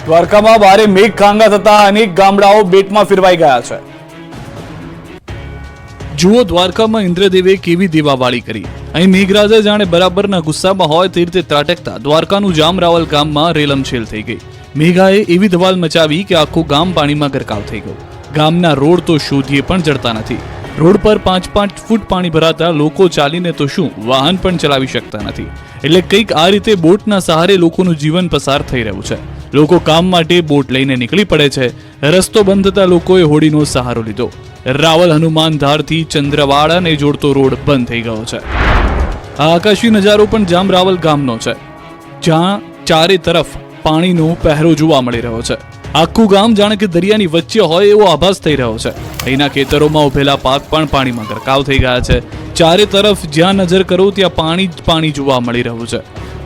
દ્વારકામાં ભારે મેઘખાંગા થતા અનેક ગામડાઓ બેટમાં ફેરવાઈ ગયા છે। જુઓ દ્વારકામાં ઇન્દ્રદેવે કેવી દેવાવાળી કરી। અહીં મેઘરાજા જાણે બરાબરના ગુસ્સામાં હોય તે રીતે ત્રાટકતા દ્વારકાનું જામરાવલ ગામમાં રેલમછેલ થઈ ગઈ। મેઘાએ એવી ધમાલ મચાવી કે આખું ગામ પાણીમાં ગરકાવ થઈ ગયું। ગામના રોડ તો શોધીએ પણ જડતા નથી। રોડ પર 5-5 ફૂટ પાણી ભરાતા લોકો ચાલીને તો શું વાહન પણ ચલાવી શકતા નથી। એટલે કંઈક આ રીતે બોટના સહારે લોકોનું જીવન પસાર થઈ રહ્યું છે। લોકો કામ માટે બોટ લઈને નીકળી પડે છે। રસ્તો બંધ થતા લોકોએ હોડીનો સહારો લીધો। રાવલ હનુમાન ધારથી ચંદ્રવાડાને જોડતો રોડ બંધ થઈ ગયો છે। આ આકાશી નજારો પણ જામરાવલ ગામનો છે, જ્યાં ચારે તરફ પાણીનો પહેરો જોવા મળી રહ્યો છે। આખું ગામ જાણે કે દરિયાની વચ્ચે હોય એવો આભાસ થઈ રહ્યો છે। અહીંના ખેતરોમાં ઉભેલા પાક પણ પાણીમાં ગરકાવ થઈ ગયા છે। ચારે તરફ જ્યાં નજર કરો ત્યાં પાણી જ પાણી જોવા મળી રહ્યું છે।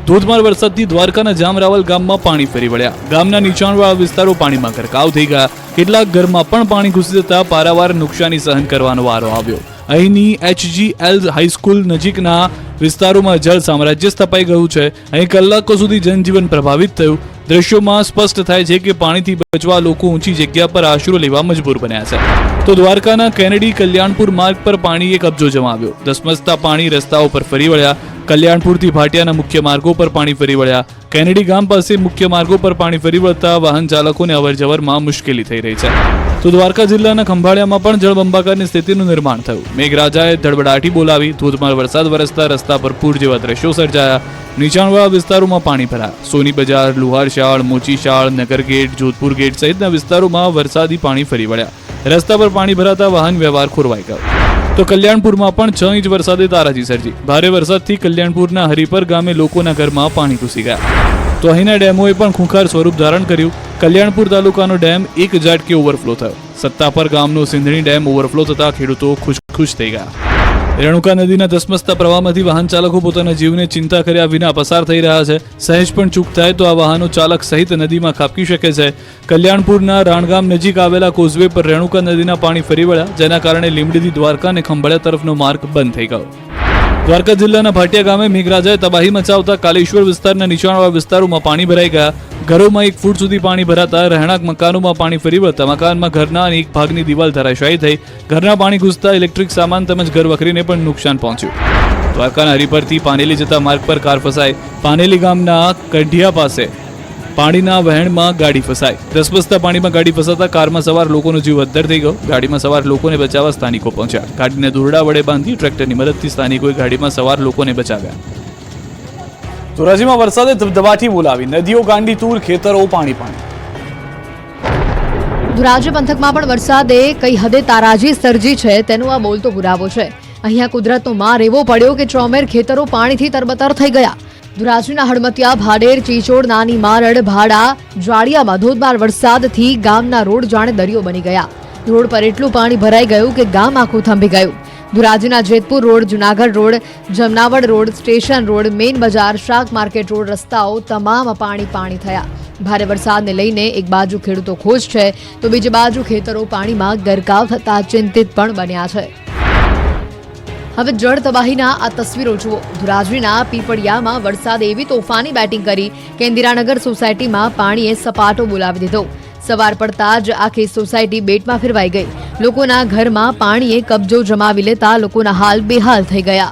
ધોધમાર વરસાદથી દ્વારકાના જામરાવલ ગામમાં પાણી ફરી વળ્યા। ગામના નીચાણવાળા વિસ્તારો પાણીમાં ગરકાવ થઈ ગયા। કેટલાક ઘરમાં પણ પાણી ઘૂસી જતા પારાવાર નુકસાની સહન કરવાનો વારો આવ્યો। અહીંની HGL હાઈસ્કૂલ નજીકના વિસ્તારોમાં જળ સામ્રાજ્ય સ્થપાઈ ગયું છે। અહીં કલાકો સુધી જનજીવન પ્રભાવિત થયું। દ્રશ્યોમાં સ્પષ્ટ થાય છે કે પાણીથી બચવા લોકો ઊંચી જગ્યા પર આશરો લેવા મજબૂર બન્યા છે। તો દ્વારકાના કેનેડી કલ્યાણપુર માર્ગ પર પાણીએ કબજો જમાવ્યો। ધસમસતા પાણી રસ્તાઓ પર ફરી વળ્યા। કલ્યાણપુરથી ભાટિયાના મુખ્ય માર્ગો પર પાણી ફરી વળ્યા। કેનેડી ગામ પાસે મુખ્ય માર્ગો પર પાણી ફરી વળતા વાહન ચાલકોને અવરજવરમાં મુશ્કેલી થઈ રહી છે। તો દ્વારકા જિલ્લાના ખંભાળિયામાં પણ જળબંબાકારની સ્થિતિનું નિર્માણ થયું। મેઘરાજાએ ધડબડાટી બોલાવી। ધોધમાર વરસાદ વરસતા રસ્તા પર પૂર જેવા દ્રશ્યો સર્જાયા। નીચાણવાળા વિસ્તારોમાં પાણી ભરાયા। સોની બજાર, લુહારશાળ, મોચીશાળ, નગરગેટ, જોધપુર ગેટ સહિતના વિસ્તારોમાં વરસાદી પાણી ફરી વળ્યા। રસ્તા પર પાણી ભરાતા વાહન વ્યવહાર ખોરવાઈ ગયો। તો કલ્યાણપુરમાં પણ 6 ઇંચ વરસાદે તારાજી સર્જી। ભારે વરસાદથી કલ્યાણપુરના હરિપર ગામે લોકોના ઘરમાં પાણી ઘૂસી ગયા। તો અહીંના ડેમોએ પણ ખૂંખાર સ્વરૂપ ધારણ કર્યું। કલ્યાણપુર તાલુકાનો ડેમ 1 ઝાટકે ઓવરફ્લો થયો। સત્તાપર ગામનો સિંધણી ડેમ ઓવરફ્લો થતા ખેડૂતો ખુશ થઈ ગયા। રેણુકા નદીના ધસમસતા પ્રવાહમાંથી વાહન ચાલકો પોતાના જીવને ચિંતા કર્યા વિના પસાર થઈ રહ્યા છે। સહેજ પણ ચૂક થાય તો આ વાહનો ચાલક સહિત નદીમાં ખાબકી શકે છે। કલ્યાણપુરના રાણગામ નજીક આવેલા કોઝવે પર રેણુકા નદીના પાણી ફરી વળ્યા, જેના કારણે લીંબડીથી દ્વારકા અને ખંભાળિયા તરફનો માર્ગ બંધ થઈ ગયો। દ્વારકા જિલ્લાના ભાટિયા ગામે મેઘરાજાએ તબાહી મચાવતા કાલેશ્વર વિસ્તારના નીચાણવાળા વિસ્તારોમાં પાણી ભરાઈ ગયા। ઘરોમાં 1 ફૂટ સુધી પાણી ભરાતા રહેણાંક મકાનોમાં પાણી ફરી વળતા મકાનમાં ઘરના એક ભાગની દિવાલ ધરાશાયી થઈ। ઘરના પાણી ઘૂસતા ઇલેક્ટ્રિક સામાન તેમજ ઘર વખરીને પણ નુકસાન પહોંચ્યું। દ્વારકાના હરિપરથી પાનેલી જતા માર્ગ પર કાર ફસાઈ। પાનેલી ગામના કઢિયા પાસે પાણીના વહેણમાં ગાડી ફસાઈ। ધસમસતા પાણીમાં ગાડી ફસાતા કારમાં સવાર લોકોનો જીવ અદ્ધર થઈ ગયો। ગાડીમાં સવાર લોકોને બચાવવા સ્થાનિકો પહોંચ્યા। ગાડીને દોરડા વડે બાંધી ટ્રેક્ટરની મદદથી સ્થાનિકોએ ગાડીમાં સવાર લોકોને બચાવ્યા। ધોરાજીમાં વરસાદે ધબધબાટી બોલાવી। નદીઓ ગાંડી તૂર, ખેતરો પાણી પાણી। ધોરાજી પંથકમાં પણ વરસાદે કઈ હદે તારાજી સર્જી છે તેનો આ બોલતો પુરાવો છે। અહીંયા કુદરતનો માર એવો પડ્યો કે ચોમેર ખેતરો પાણીથી તરબતર થઈ ગયા। ધોરાજીના હડમતિયા, ભાડેર, ચીચોડ, નાની મારડ, ભાડા, જાડિયામાં ધોધમાર વરસાદથી ગામના રોડ જાણે દરિયો બની ગયા। રોડ પર એટલું પાણી ભરાઈ ગયું કે ગામ આખું થંભી ગયું। ધોરાજીના Jetpur road, Junagadh road, Jamnavad road, station road, main બજાર, શાક માર્કેટ રોડ રસ્તાઓ તમામ પાણી થયા। ભારે વરસાદને લઈને એક બાજુ ખેડૂતો ખુશ છે તો બીજી બાજુ ખેતરો પાણીમાં ગરકાવ થતા ચિંતિત પણ બન્યા છે। હવે જળ તબાહીના આ તસવીરો જુઓ। ધોરાજીના પીપળિયામાં વરસાદે એવી તોફાની બેટિંગ કરી કે ઇન્દિરાનગર સોસાયટીમાં પાણીએ સપાટો બોલાવી દીધો। સવાર પડતા જ આખી સોસાયટી બેટમાં ફેરવાઈ ગઈ। લોકોના ઘરમાં પાણીએ કબજો જમાવી લેતા લોકોના હાલ બેહાલ થઈ ગયા।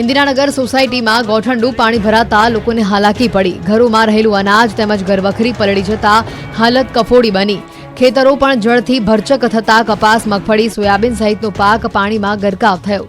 ઇન્દિરાનગર સોસાયટીમાં ગોઠંડું પાણી ભરાતા લોકોને હાલાકી પડી। ઘરોમાં રહેલું અનાજ તેમજ ઘરવખરી પલળી જતા હાલત કફોડી બની। ખેતરો પણ જળથી ભરચક થતા કપાસ, મગફળી, સોયાબીન સહિતનો પાક પાણીમાં ગરકાવ થયો।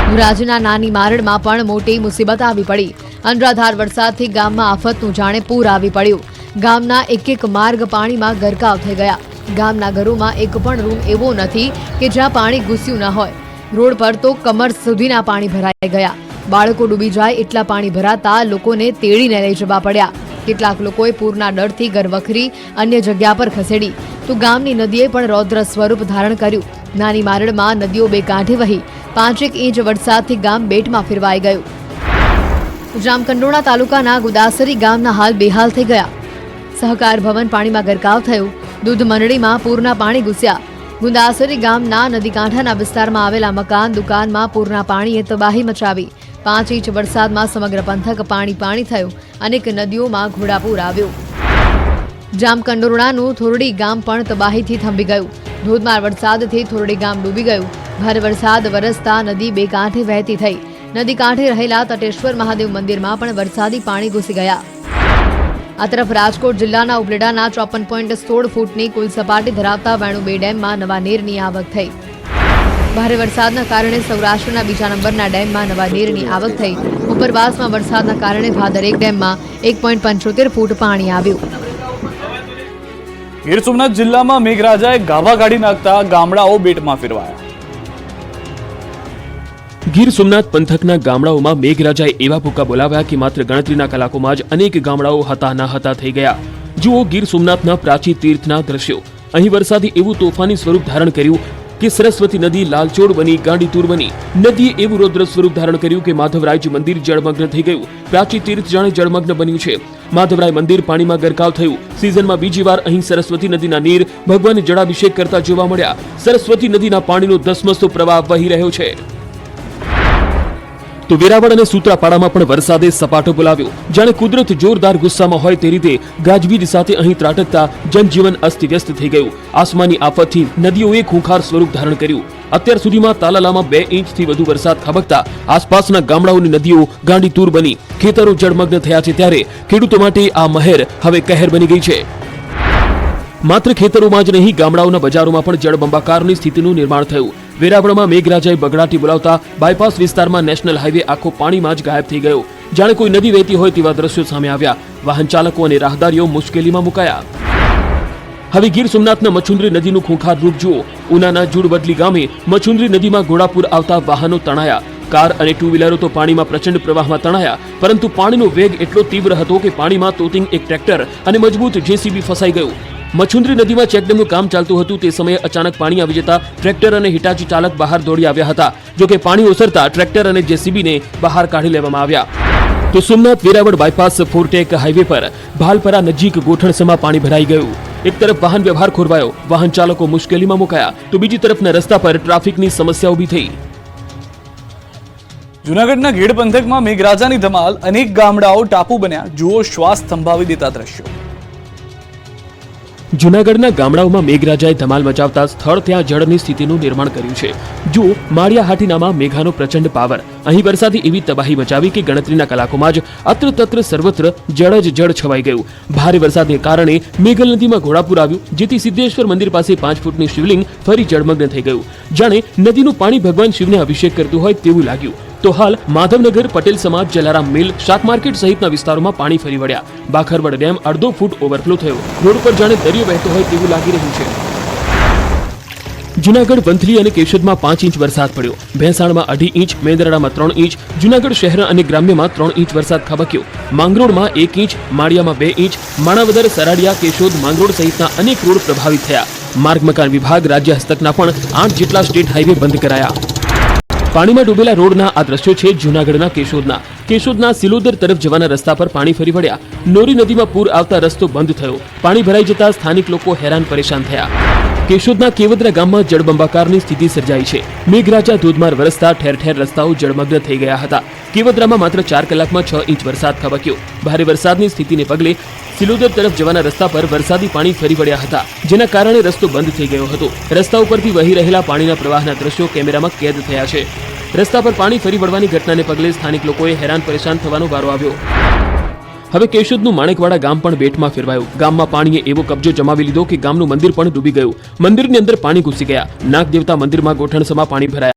ધોરાજીના નાની મારડમાં પણ મોટી મુસીબત આવી પડી। અનરાધાર વરસાદથી ગામમાં આફતનું જાણે પૂર આવી પડ્યું। ગામના એક માર્ગ પાણીમાં ગરકાવ થઈ ગયા। ગામના ઘરોમાં એક પણ રૂમ એવો નથી કે જ્યાં પાણી ઘૂસ્યું ન હોય। રોડ પર તો કમર સુધીના પાણી ભરાઈ ગયા। બાળકો ડૂબી જાય એટલા પાણી ભરાતા લોકોને તેડીને લઈ જવા પડ્યા। કેટલાક લોકોએ પૂરના ડરથી ઘરવખરી અન્ય જગ્યા પર ખસેડી તો ગામની નદીએ પણ રૌદ્ર સ્વરૂપ ધારણ કર્યું। નાની મારડમાં નદીઓ બે કાંઠે વહી। 5 ઇંચ વરસાદથી ગામ બેટમાં ફેરવાઈ ગયું। જામકંડોરણા તાલુકાના ગુદાસરી ગામના હાલ બેહાલ થઈ ગયા। સહકાર ભવન પાણીમાં ગરકાવ થયું। દૂધ મંડળીમાં પૂરના પાણી ઘૂસ્યા। ગુદાસરી ગામના નદી કાંઠાના વિસ્તારમાં આવેલા મકાન, દુકાનમાં પૂરના પાણીએ તબાહી મચાવી। 5 ઇંચ વરસાદમાં સમગ્ર પંથક પાણી થયું। અનેક નદીઓમાં ઘોડાપૂર આવ્યું। જામકંડોરણાનું થોરડી ગામ પણ તબાહીથી થંભી ગયું. ધોધમાર વરસાદથી થોરડી ગામ ડૂબી ગયું. ભારે વરસાદ વરસતા નદી બે કાંઠે વહેતી થઈ. નદી કાંઠે રહેલા તટેશ્વર મહાદેવ મંદિરમાં પણ વરસાદી પાણી ઘૂસી ગયા. આ તરફ રાજકોટ જિલ્લાના ઉપલેટાના 54.16 ફૂટની કુલ સપાટી ધરાવતા વેણુ 2 ડેમમાં નવા નીરની આવક થઈ. ભારે વરસાદના કારણે સૌરાષ્ટ્રના બીજા નંબરના ડેમમાં નવા નીરની આવક થઈ. ઉપરવાસમાં વરસાદના કારણે ભાદર 1 ડેમમાં 1.75 ફૂટ પાણી આવ્યું. ગીર સોમનાથ જિલ્લામાં મેઘરાજાએ ગાભા કાઢી નાખતા ગામડાઓ બેટમાં ફેરવાયા. ગીર સોમનાથ પંથકના ગામડાઓમાં મેઘરાજાએ એવા ભૂકા બોલાવ્યા કે માત્ર ગણતરીના કલાકોમાં જ અનેક ગામડાઓ હતા થઈ ગયા. જુઓ ગીર સોમનાથના પ્રાચીન તીર્થના દ્રશ્યો. અહીં વરસાદે એવું તોફાની સ્વરૂપ ધારણ કર્યું કે સરસ્વતી નદી લાલચોળ બની ગાંડીતુર બની. નદીએ એવું રૌદ્ર સ્વરૂપ ધારણ કર્યું કે માધવરાયજી મંદિર જળમગ્ન થઈ ગયું. પ્રાચીન તીર્થ જાણે જળમગ્ન બન્યું છે. માધવરાય મંદિર પાણીમાં ગરકાવ થયું. સિઝનમાં બીજી વાર અહીં સરસ્વતી નદીના નીર ભગવાનને જળાભિષેક કરતા જોવા મળ્યા. સરસ્વતી નદીના પાણીનો ધસમસતો પ્રવાહ વહી રહ્યો છે. તો વેરાવળ અને સૂત્રાપાડામાં પણ વરસાદે સપાટો બોલાવ્યો. જાણે કુદરત જોરદાર ગુસ્સામાં હોય તે રીતે ગાજવીજ સાથે અહીં ત્રાટકતા જનજીવન અસ્તવ્યસ્ત થઈ ગયું. આસમાની આફતથી નદીઓએ ખૂંખાર સ્વરૂપ ધારણ કર્યું. અત્યાર સુધીમાં તાલાલામાં 2 ઇંચથી વધુ વરસાદ ખાબકતા આસપાસના ગામડાઓની નદીઓ ગાંડીતુર બની. ખેતરો જળમગ્ન થયા છે ત્યારે ખેડૂતો માટે આ મહેર હવે કહેર બની ગઈ છે. માત્ર ખેતરોમાં જ નહીં ગામડાઓના બજારોમાં પણ જળબંબાકારની સ્થિતિનું નિર્માણ થયું. વેરાવળમાં મેઘરાજાએ બગડાટી બોલાવતા બાયપાસ વિસ્તારમાં નેશનલ હાઈવે આખો પાણીમાં જ ગાયબ થઈ ગયો. જાણે કોઈ નદી વહેતી હોય તેવા દ્રશ્યો સામે આવ્યા. વાહન ચાલકો અને રાહદારીઓ મુશ્કેલીમાં મુકાયા. હવે ગીર સોમનાથના મચુંદરી નદીનું ખૂંખાર રૂપ જુઓ. ઉનાના જુડવડલી ગામે મચુંદરી નદીમાં ઘોડાપુર આવતા વાહનો તણાયા. કાર અને ટુ વ્હીલરો તો પાણીમાં પ્રચંડ પ્રવાહમાં તણાયા, પરંતુ પાણીનો વેગ એટલો તીવ્ર હતો કે પાણીમાં તોતિંગ એક ટ્રેક્ટર અને મજબૂત જેસીબી ફસાઈ ગયું. મચુંદરી નદીમાં ચેકડેમનું કામ ચાલતું હતું તે સમયે અચાનક પાણી આવી જતા ટ્રેક્ટર અને હિટાચી ચાલક બહાર દોડી આવ્યા હતા. જો કે પાણી ઓસરતા ટ્રેક્ટર અને જેસીબીને બહાર કાઢી લેવામાં આવ્યા. તો સોમનાથ વેરાવળ બાયપાસ ફોરટેક હાઈવે પર ભાલપરા નજીક ગોઠણસમાં પાણી ભરાઈ ગયું. એક તરફ વાહન વ્યવહાર ખોરવાયો, વાહન ચાલકો મુશ્કેલીમાં મુકાયા, તો બીજી તરફના રસ્તા પર ટ્રાફિકની સમસ્યા ઊભી થઈ. જૂનાગઢના ગેડ પંથકમાં મેઘરાજાની ધમાલ, અનેક ગામડાઓ ટાપુ બન્યા. જુઓ શ્વાસ થંભાવી દેતા દ્રશ્યો. જૂનાગઢના ગામડાઓમાં મેઘરાજાએ ધમાલ મચાવતા સ્થળ ત્યાં જળની સ્થિતિનું નિર્માણ કર્યું છે. જુઓ માળિયા હાટીનામાં મેઘાનો પ્રચંડ પાવર. અહીં વરસાદે એવી તબાહી મચાવી કે ગણતરીના કલાકોમાં જ અત્ર તત્ર સર્વત્ર જળ જ જળ છવાઈ ગયું. ભારે વરસાદને કારણે મેઘલ નદીમાં ઘોડાપુર આવ્યું, જેથી સિદ્ધેશ્વર મંદિર પાસે 5 ફૂટની શિવલિંગ ફરી જળમગ્ન થઈ ગયું. જાણે નદીનું પાણી ભગવાન શિવને અભિષેક કરતું હોય તેવું લાગ્યું. તો હાલ માધવનગર, પટેલ સમાજ, જલારામ મિલ, શાક માર્કેટ સહિતના વિસ્તારોમાં પાણી ફરી વળ્યા. બાખરવડ ડેમ 1.5 ફૂટ ઓવરફ્લો થયો. રોડ પર જાણે દરિયો વહેતો હોય તેવું લાગી રહ્યું છે. જૂનાગઢ, વંથલી અને કેશોદમાં 5 ઇંચ વરસાદ પડ્યો. ભેંસાણમાં 2.5 ઇંચ, મેંદરડામાં 3 ઇંચ, જૂનાગઢ શહેર અને ગ્રામ્યમાં 3 ઇંચ વરસાદ ખાબક્યો. માંગરોળમાં 1 ઇંચ, માળિયામાં 2 ઇંચ, માણાવદર, સરાડિયા, કેશોદ, માંગરોળ સહિતના અનેક રોડ પ્રભાવિત થયા. માર્ગ મકાન વિભાગ, રાજ્ય હસ્તકના પણ 8 જેટલા સ્ટેટ હાઈવે બંધ કરાયા. પાણીમાં ડૂબેલા રોડના આ દ્રશ્યો છે જૂનાગઢના કેશોદના સિલોદર તરફ જવાના રસ્તા પર પાણી ફરી વળ્યા. નોરી નદીમાં પૂર આવતા રસ્તો બંધ થયો. પાણી ભરાઈ જતા સ્થાનિક લોકો હેરાન પરેશાન થયા. કેશોદના કેવદરા ગામમાં જળબંબાકારની સ્થિતિ સર્જાઈ છે. મેઘરાજા ધોધમાર વરસતા ઠેર ઠેર રસ્તાઓ જળમગ્ન થઈ ગયા હતા. કેવદરામાં માત્ર 4 કલાકમાં 6 ઇંચ વરસાદ ખાબક્યો. ભારે વરસાદની સ્થિતિને પગલે સિલોદર તરફ જવાના રસ્તા પર વરસાદી પાણી ફરી વળ્યા હતા, જેના કારણે રસ્તો બંધ થઈ ગયો હતો. રસ્તા ઉપરથી વહી રહેલા પાણીના પ્રવાહના દ્રશ્યો કેમેરામાં કેદ થયા છે. રસ્તા પર પાણી ફરી વળવાની ઘટનાને પગલે સ્થાનિક લોકોએ હેરાન પરેશાન થવાનો વારો આવ્યો. હવે કેશોદનું માણેકવાડા ગામ પણ બેટમાં ફેરવાયું. ગામમાં પાણીએ એવો કબજો જમાવી લીધો કે ગામનું મંદિર પણ ડૂબી ગયું. મંદિરની અંદર પાણી ઘૂસી ગયા. નાગ દેવતા મંદિરમાં ગોઠણસમાં પાણી ભરાયા.